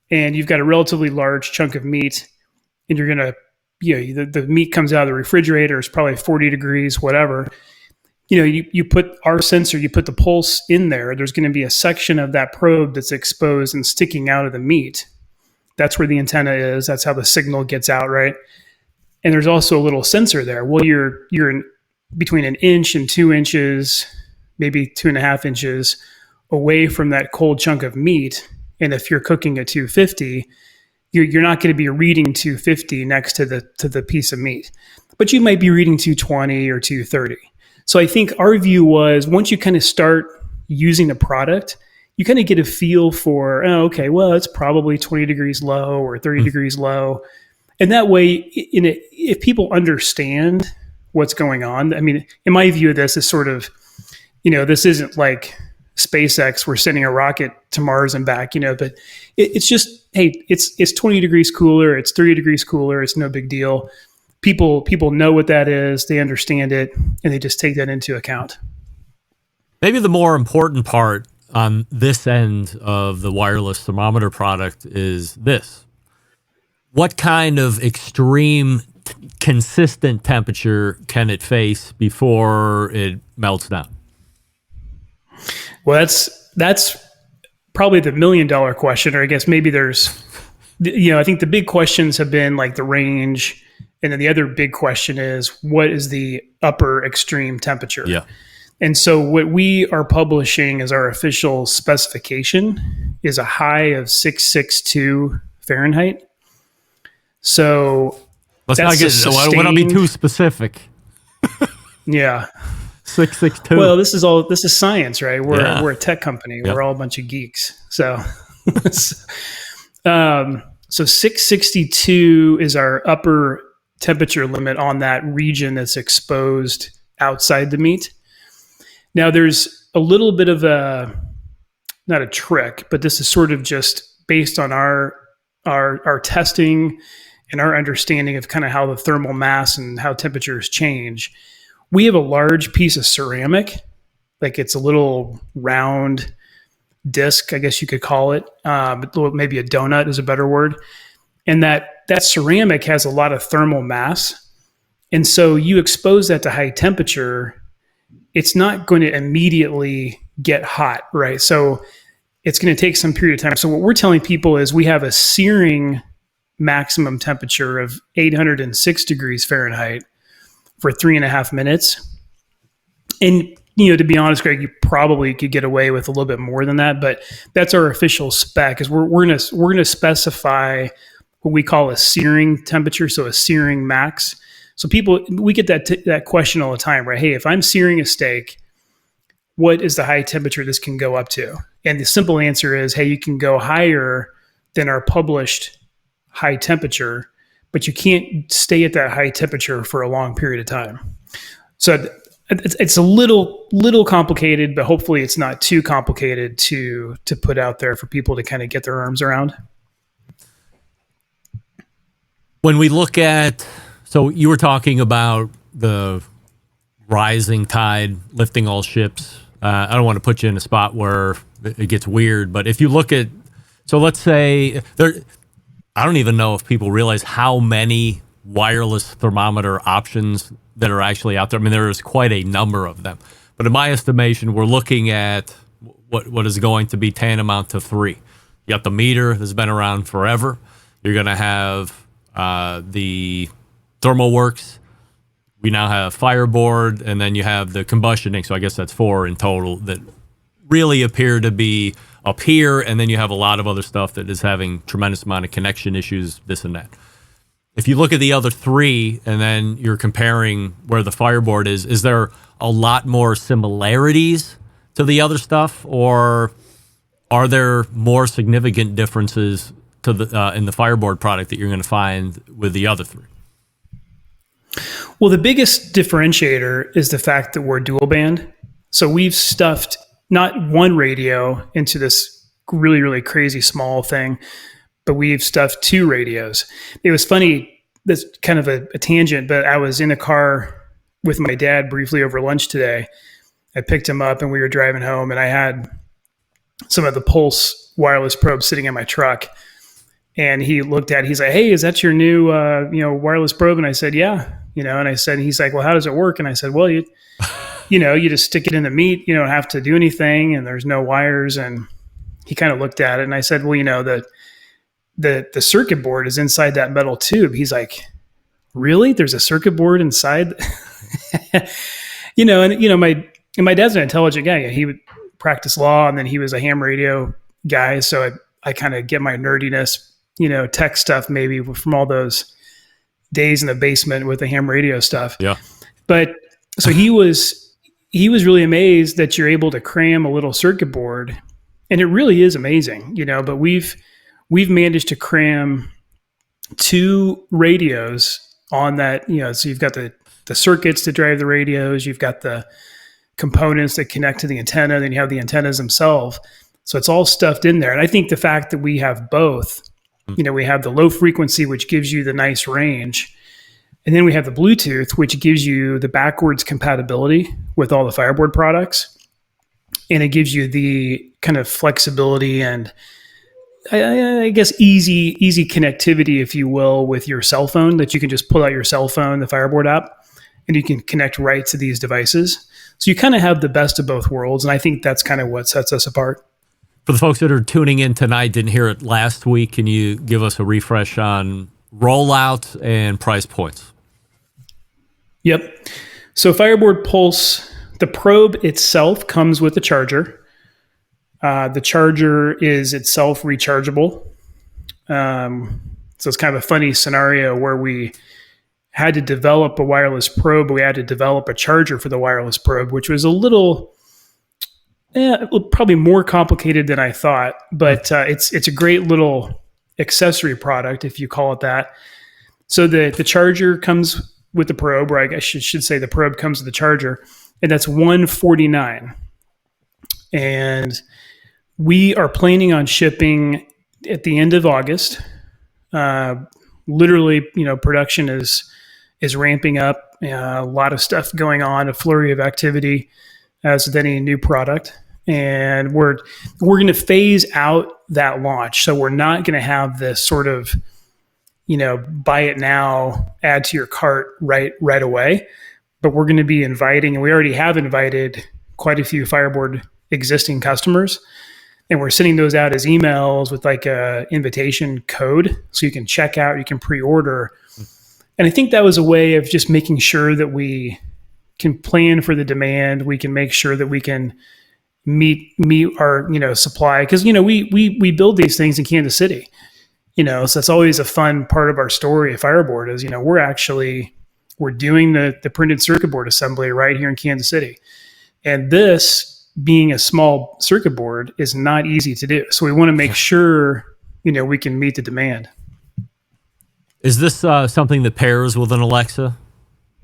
Speaker 9: And you've got a relatively large chunk of meat, and you're gonna, the meat comes out of the refrigerator, it's probably 40 degrees, whatever. You put our sensor, you put the pulse in there, there's going to be a section of that probe that's exposed and sticking out of the meat. That's where the antenna is. That's how the signal gets out, right? And there's also a little sensor there. Well, you're in between 1 inch and 2 inches, maybe 2.5 inches away from that cold chunk of meat. And if you're cooking at 250, you're not going to be reading 250 next to the piece of meat, but you might be reading 220 or 230. So I think our view was, once you kind of start using the product, you kind of get a feel for, okay, well, it's probably 20 degrees low or 30 degrees low. And that way, if people understand what's going on, I mean, in my view of this is sort of, this isn't like SpaceX, we're sending a rocket to Mars and back, but it's just, hey, it's 20 degrees cooler, it's 30 degrees cooler, it's no big deal. People know what that is, they understand it, and they just take that into account.
Speaker 5: Maybe the more important part on this end of the wireless thermometer product is this. What kind of extreme, consistent temperature can it face before it melts down?
Speaker 9: Well, that's probably the $1 million question, or I guess maybe there's, I think the big questions have been like the range. And then the other big question is, what is the upper extreme temperature?
Speaker 5: Yeah.
Speaker 9: And so what we are publishing as our official specification is a high of 662 Fahrenheit. So
Speaker 5: let's not get, so I don't want to be too specific.
Speaker 9: Yeah.
Speaker 5: 662.
Speaker 9: Well, this is science, right? We're a tech company.
Speaker 5: Yep.
Speaker 9: We're all a bunch of geeks. So, so 662 is our upper temperature limit on that region that's exposed outside the meat. Now, there's a little bit of not a trick, but this is sort of just based on our testing and our understanding of kind of how the thermal mass and how temperatures change. We have a large piece of ceramic, like it's a little round disc, I guess you could call it. Maybe a donut is a better word. And that ceramic has a lot of thermal mass. And so you expose that to high temperature, it's not going to immediately get hot, right? So it's going to take some period of time. So what we're telling people is we have a searing maximum temperature of 806 degrees Fahrenheit for 3.5 minutes. And, to be honest, Greg, you probably could get away with a little bit more than that, but that's our official spec is we're going to specify what we call a searing temperature. So a searing max. So we get that question all the time, right? Hey, if I'm searing a steak, what is the high temperature this can go up to? And the simple answer is, hey, you can go higher than our published high temperature, but you can't stay at that high temperature for a long period of time. So it's a little complicated, but hopefully it's not too complicated to put out there for people to kind of get their arms around.
Speaker 5: When we look at, so you were talking about the rising tide lifting all ships. I don't want to put you in a spot where it gets weird, but if you look at, so let's say I don't even know if people realize how many wireless thermometer options that are actually out there. I mean, there is quite a number of them, but in my estimation, we're looking at what is going to be tantamount to 3. You got the meter that's been around forever. You're going to have the ThermalWorks. We now have Fireboard, and then you have the combustioning. So I guess that's 4 in total that really appear to be up here. And then you have a lot of other stuff that is having tremendous amount of connection issues, this and that. If you look at the other 3 and then you're comparing where the Fireboard is there a lot more similarities to the other stuff, or are there more significant differences to the in the Fireboard product that you're going to find with the other 3?
Speaker 9: Well, the biggest differentiator is the fact that we're dual band. So we've stuffed not one radio into this really, really crazy small thing, but we've stuffed 2 radios. It was funny, that's kind of a tangent, but I was in a car with my dad briefly over lunch today. I picked him up and we were driving home, and I had some of the Pulse wireless probes sitting in my truck. And he looked at it, he's like, hey, is that your new wireless probe? And I said, yeah. And I said, he's like, well, how does it work? And I said, well, you just stick it in the meat, you don't have to do anything, and there's no wires. And he kind of looked at it, and I said, well, the circuit board is inside that metal tube. He's like, really? There's a circuit board inside? My dad's an intelligent guy. He would practice law, and then he was a ham radio guy. So I kind of get my nerdiness, tech stuff maybe from all those days in the basement with the ham radio stuff.
Speaker 5: Yeah.
Speaker 9: But so he was really amazed that you're able to cram a little circuit board, and it really is amazing, but we've managed to cram 2 radios on that, so you've got the circuits to drive the radios, you've got the components that connect to the antenna, then you have the antennas themselves. So it's all stuffed in there. And I think the fact that we have both, we have the low frequency, which gives you the nice range. And then we have the Bluetooth, which gives you the backwards compatibility with all the Fireboard products. And it gives you the kind of flexibility and I guess easy connectivity, if you will, with your cell phone, that you can just pull out your cell phone, the Fireboard app, and you can connect right to these devices. So you kind of have the best of both worlds. And I think that's kind of what sets us apart.
Speaker 5: For the folks that are tuning in tonight, didn't hear it last week, can you give us a refresh on rollout and price points?
Speaker 9: Yep. So Fireboard Pulse, the probe itself comes with a charger. The charger is itself rechargeable. So it's kind of a funny scenario where we had to develop a wireless probe. We had to develop a charger for the wireless probe, which was a little, probably more complicated than I thought. But it's a great little accessory product, if you call it that. So the charger comes with the probe, or I guess I should say the probe comes with the charger, and that's $149. And we are planning on shipping at the end of August. Literally, production is ramping up. A lot of stuff going on, a flurry of activity as with any new product. And we're going to phase out that launch. So we're not going to have this sort of, buy it now, add to your cart right away. But we're going to be inviting, and we already have invited quite a few Fireboard existing customers. And we're sending those out as emails with like a invitation code. So you can check out, you can pre-order. And I think that was a way of just making sure that we can plan for the demand. We can make sure that we can meet our, supply. Because, we build these things in Kansas City, so that's always a fun part of our story at Fireboard is, we're doing the printed circuit board assembly right here in Kansas City. And this, being a small circuit board, is not easy to do. So we want to make sure, we can meet the demand.
Speaker 5: Is this something that pairs with an Alexa?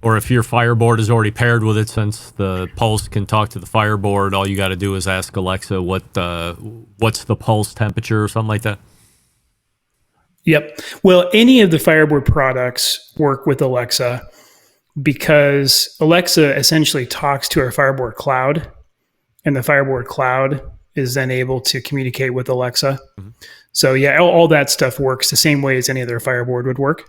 Speaker 5: Or if your Fireboard is already paired with it, since the Pulse can talk to the Fireboard, all you got to do is ask Alexa what's the pulse temperature or something like that?
Speaker 9: Yep. Well, any of the Fireboard products work with Alexa because Alexa essentially talks to our Fireboard cloud, and the Fireboard cloud is then able to communicate with Alexa. Mm-hmm. So yeah, all that stuff works the same way as any other Fireboard would work.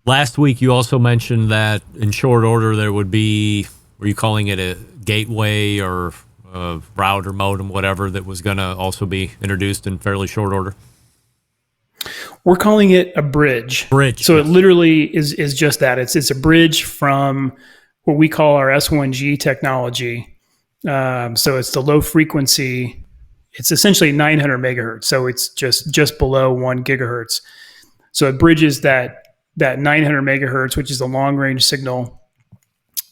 Speaker 5: Last week, you also mentioned that in short order there would be, were you calling it a gateway or a router modem, whatever, that was going to also be introduced in fairly short order?
Speaker 9: We're calling it a bridge. So it literally is just that. It's a bridge from what we call our S1G technology. So it's the low frequency. It's essentially 900 megahertz. So it's just below 1 gigahertz. So it bridges that 900 megahertz, which is a long range signal,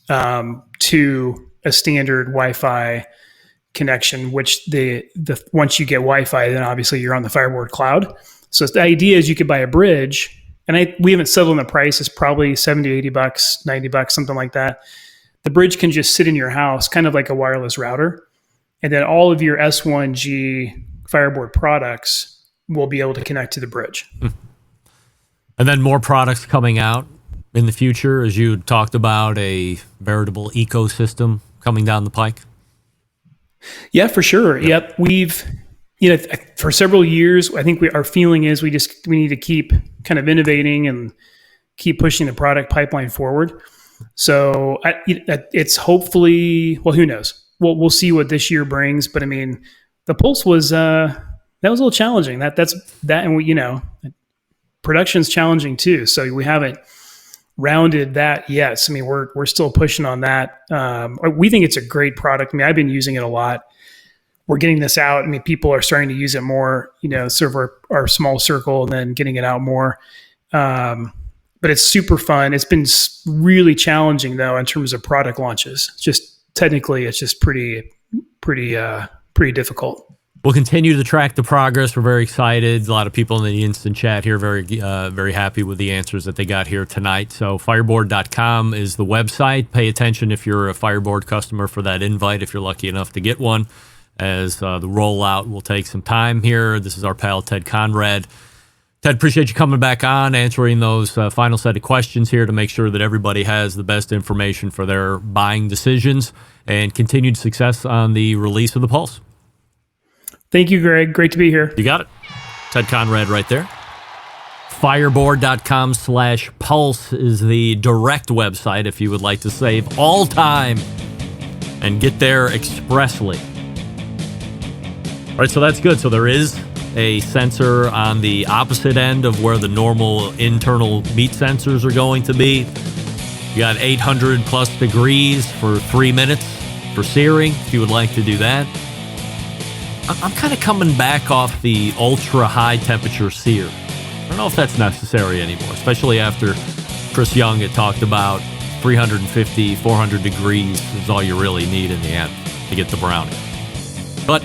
Speaker 9: to a standard Wi-Fi connection, which the once you get Wi-Fi, then obviously you're on the Fireboard cloud. So the idea is you could buy a bridge, and we haven't settled on the price. It's probably $70, $80, $90, something like that. The bridge can just sit in your house, kind of like a wireless router. And then all of your S1G Fireboard products will be able to connect to the bridge.
Speaker 5: And then more products coming out in the future, as you talked about, a veritable ecosystem coming down the pike?
Speaker 9: Yeah, for sure. Yep. We've, for several years, I think our feeling is we need to keep kind of innovating and keep pushing the product pipeline forward. So it's hopefully, well, who knows? We'll see what this year brings. But I mean, the Pulse was that was a little challenging. And production's challenging too. So we haven't rounded that yet. I mean, we're still pushing on that. We think it's a great product. I mean, I've been using it a lot. We're getting this out. I mean, people are starting to use it more. Sort of our small circle, and then getting it out more. But it's super fun. It's been really challenging though in terms of product launches. Technically, it's just pretty difficult.
Speaker 5: We'll continue to track the progress. We're very excited. A lot of people in the instant chat here very happy with the answers that they got here tonight. So fireboard.com is the website. Pay attention if you're a Fireboard customer for that invite, if you're lucky enough to get one, as the rollout will take some time here. This is our pal Ted Conrad. Ted, appreciate you coming back on, answering those final set of questions here to make sure that everybody has the best information for their buying decisions, and continued success on the release of the Pulse.
Speaker 9: Thank you, Greg. Great to be here.
Speaker 5: You got it. Ted Conrad right there. Fireboard.com/Pulse is the direct website if you would like to save all time and get there expressly. All right, so that's good. So there is a sensor on the opposite end of where the normal internal meat sensors are going to be. You got 800 plus degrees for 3 minutes for searing, if you would like to do that. I'm kind of coming back off the ultra high temperature sear. I don't know if that's necessary anymore, especially after Chris Young had talked about 350, 400 degrees is all you really need in the end to get the brownie. But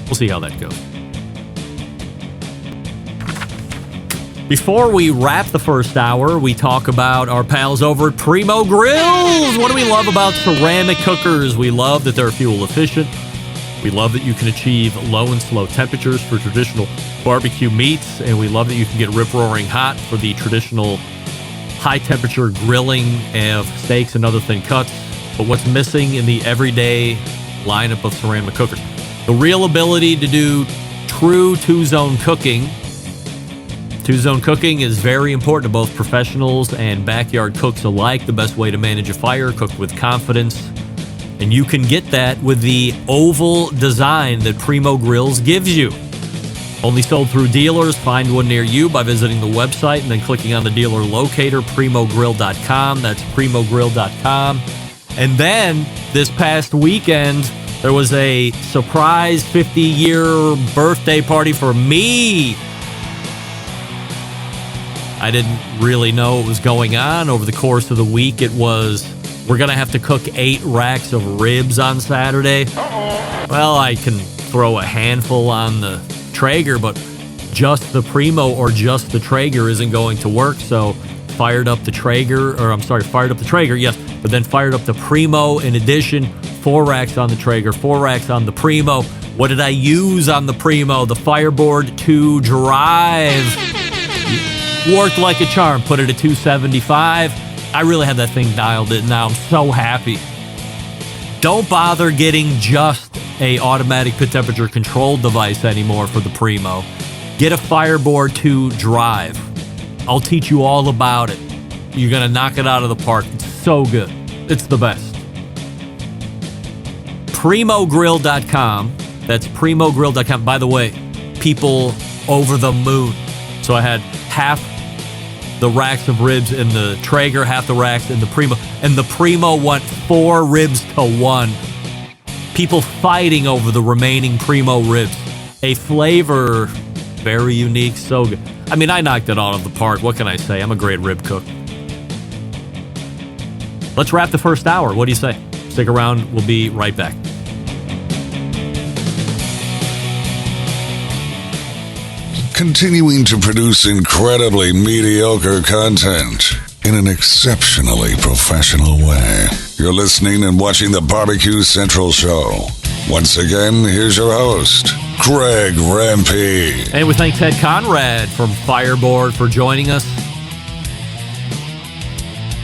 Speaker 5: we'll see how that goes. Before we wrap the first hour, we talk about our pals over at Primo Grills. What do we love about ceramic cookers? We love that they're fuel efficient. We love that you can achieve low and slow temperatures for traditional barbecue meats. And we love that you can get rip-roaring hot for the traditional high-temperature grilling of steaks and other thin cuts. But what's missing in the everyday lineup of ceramic cookers? The real ability to do true two-zone cooking. Two-zone cooking is very important to both professionals and backyard cooks alike. The best way to manage a fire, cook with confidence. And you can get that with the oval design that Primo Grills gives you. Only sold through dealers. Find one near you by visiting the website and then clicking on the dealer locator, primogrill.com. That's primogrill.com. And then this past weekend, there was a surprise 50-year birthday party for me. I didn't really know what was going on. Over the course of the week, it was, we're going to have to cook 8 racks of ribs on Saturday. Well, I can throw a handful on the Traeger, but just the Primo or just the Traeger isn't going to work. So fired up the Traeger, yes, but then fired up the Primo in addition. 4 racks on the Traeger, 4 racks on the Primo. What did I use on the Primo? The Fireboard 2 Drive. Worked like a charm. Put it at 275. I really had that thing dialed in now. I'm so happy. Don't bother getting just a automatic pit temperature control device anymore for the Primo. Get a Fireboard 2 Drive. I'll teach you all about it. You're going to knock it out of the park. It's so good. It's the best. Primogrill.com. That's primogrill.com. By the way, people over the moon. So I had half the racks of ribs in the Traeger, half the racks in the Primo. And the Primo went 4 ribs to 1. People fighting over the remaining Primo ribs. A flavor very unique, so good. I mean, I knocked it out of the park. What can I say? I'm a great rib cook. Let's wrap the first hour. What do you say? Stick around. We'll be right back.
Speaker 6: Continuing to produce incredibly mediocre content in an exceptionally professional way. You're listening and watching the Barbecue Central Show. Once again, here's your host, Greg Rempe.
Speaker 5: And we thank Ted Conrad from Fireboard for joining us.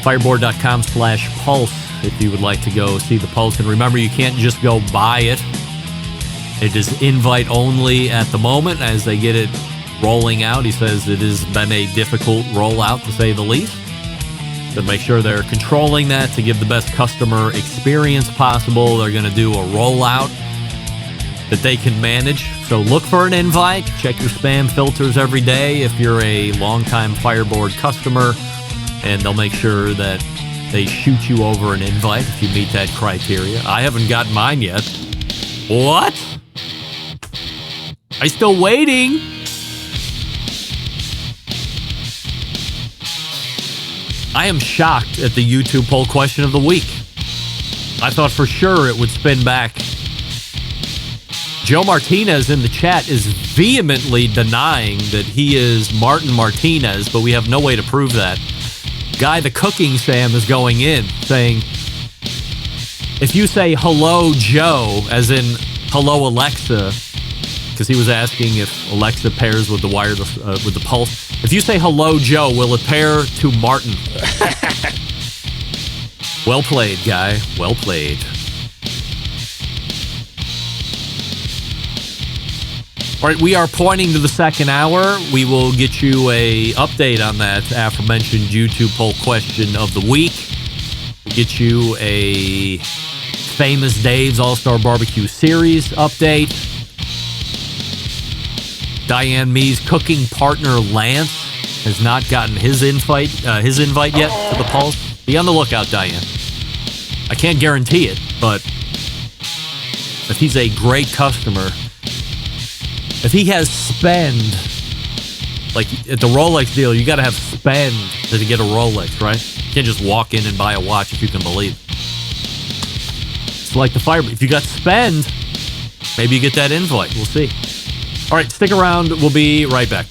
Speaker 5: Fireboard.com/pulse if you would like to go see the Pulse. And remember, you can't just go buy it. It is invite only at the moment as they get it rolling out. He says it has been a difficult rollout, to say the least. To make sure they're controlling that to give the best customer experience possible, they're going to do a rollout that they can manage. So look for an invite. Check your spam filters every day if you're a longtime Fireboard customer, and they'll make sure that they shoot you over an invite if you meet that criteria. I haven't gotten mine yet. What? I'm still waiting. I am shocked at the YouTube poll question of the week. I thought for sure it would spin back. Joe Martinez in the chat is vehemently denying that he is Martin Martinez, but we have no way to prove that. Guy, the cooking Sam, is going in saying, if you say hello Joe, as in hello Alexa, because he was asking if Alexa pairs with the wireless, with the Pulse. If you say hello Joe, will it pair to Martin? Well played, guy. Well played. All right, we are pointing to the second hour. We will get you a update on that aforementioned YouTube poll question of the week. We'll get you a Famous Dave's All-Star Barbecue Series update. Diane Mee's cooking partner Lance has not gotten his invite yet to the Pulse. Be on the lookout, Diane. I can't guarantee it, but if he's a great customer, if he has spend Like at the Rolex deal, you got to have spend to get a Rolex, right? You can't just walk in and buy a watch if you can believe. It's like the Fireboard. If you got spend, maybe you get that invite. We'll see. All right, stick around. We'll be right back.